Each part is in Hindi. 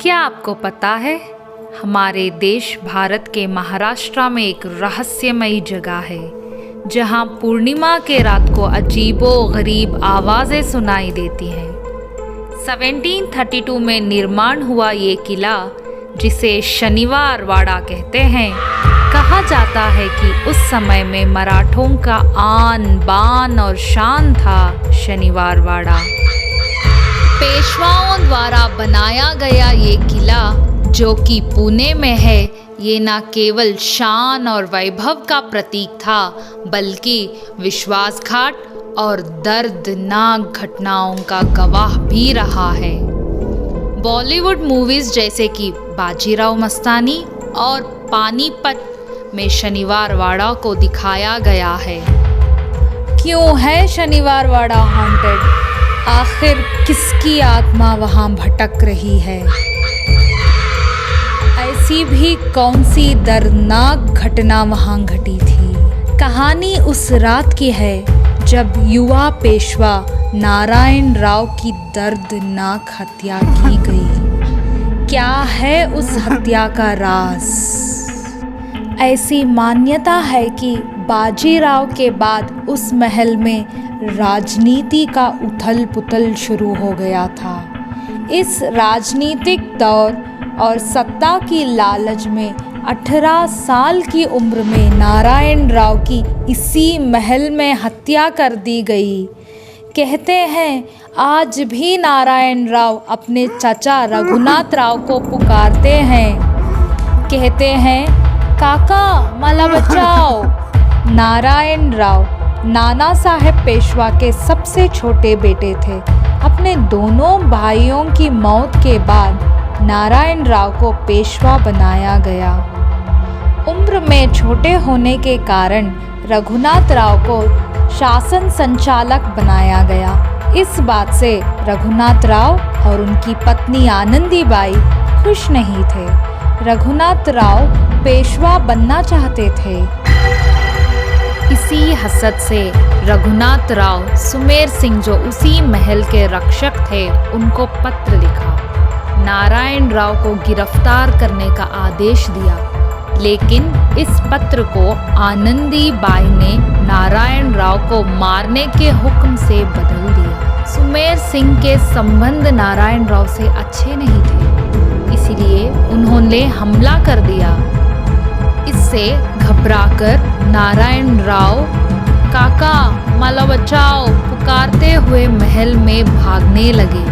क्या आपको पता है, हमारे देश भारत के महाराष्ट्र में एक रहस्यमयी जगह है जहां पूर्णिमा के रात को अजीबो गरीब आवाज़ें सुनाई देती हैं। 1732 में निर्माण हुआ ये किला, जिसे शनिवार वाड़ा कहते हैं, कहा जाता है कि उस समय में मराठों का आन बान और शान था शनिवार वाड़ा। पेशवाओं द्वारा बनाया गया ये किला, जो कि पुणे में है, ये न केवल शान और वैभव का प्रतीक था, बल्कि विश्वासघात और दर्दनाक घटनाओं का गवाह भी रहा है। बॉलीवुड मूवीज जैसे कि बाजीराव मस्तानी और पानीपत में शनिवार वाड़ा को दिखाया गया है। क्यों है शनिवार वाड़ा हॉन्टेड? आखिर किसकी आत्मा वहां भटक रही है? ऐसी भी कौन सी दर्दनाक घटना वहां घटी थी? कहानी उस रात की है जब युवा पेशवा नारायण राव की दर्दनाक हत्या की गई। क्या है उस हत्या का राज? ऐसी मान्यता है कि बाजीराव के बाद उस महल में राजनीति का उथल पुथल शुरू हो गया था। इस राजनीतिक दौर और सत्ता की लालच में 18 साल की उम्र में नारायण राव की इसी महल में हत्या कर दी गई। कहते हैं आज भी नारायण राव अपने चाचा रघुनाथ राव को पुकारते हैं। कहते हैं, काका मला बचाओ। नारायण राव नाना साहेब पेशवा के सबसे छोटे बेटे थे। अपने दोनों भाइयों की मौत के बाद नारायण राव को पेशवा बनाया गया। उम्र में छोटे होने के कारण रघुनाथ राव को शासन संचालक बनाया गया। इस बात से रघुनाथ राव और उनकी पत्नी आनंदीबाई खुश नहीं थे। रघुनाथ राव पेशवा बनना चाहते थे। इसी हसद से रघुनाथ राव सुमेर सिंह, जो उसी महल के रक्षक थे, उनको पत्र लिखा। नारायण राव को गिरफ्तार करने का आदेश दिया, लेकिन इस पत्र को आनंदीबाई ने नारायण राव को मारने के हुक्म से बदल दिया। सुमेर सिंह के संबंध नारायण राव से अच्छे नहीं थे, इसलिए उन्होंने हमला कर दिया। इससे घबराकर नारायण राव काका मला बचाओ पुकारते हुए महल में भागने लगे।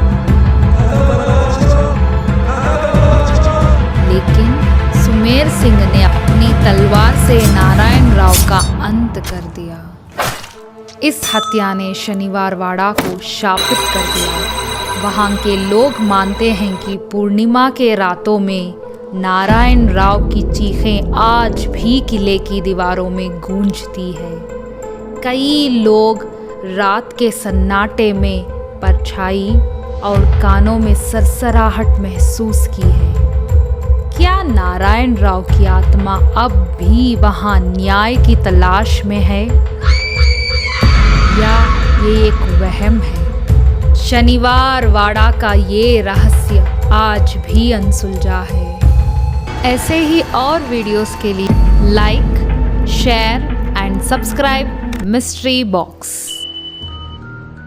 लेकिन सुमेर सिंह ने अपनी तलवार से नारायण राव का अंत कर दिया। इस हत्या ने शनिवार वाड़ा को शापित कर दिया। वहाँ के लोग मानते हैं कि पूर्णिमा के रातों में नारायण राव की चीखें आज भी किले की दीवारों में गूंजती है। कई लोग रात के सन्नाटे में परछाई और कानों में सरसराहट महसूस की है। क्या नारायण राव की आत्मा अब भी वहां न्याय की तलाश में है, या ये एक वहम है? शनिवार वाड़ा का ये रहस्य आज भी अनसुलझा है। ऐसे ही और वीडियोस के लिए like, share and subscribe mystery box.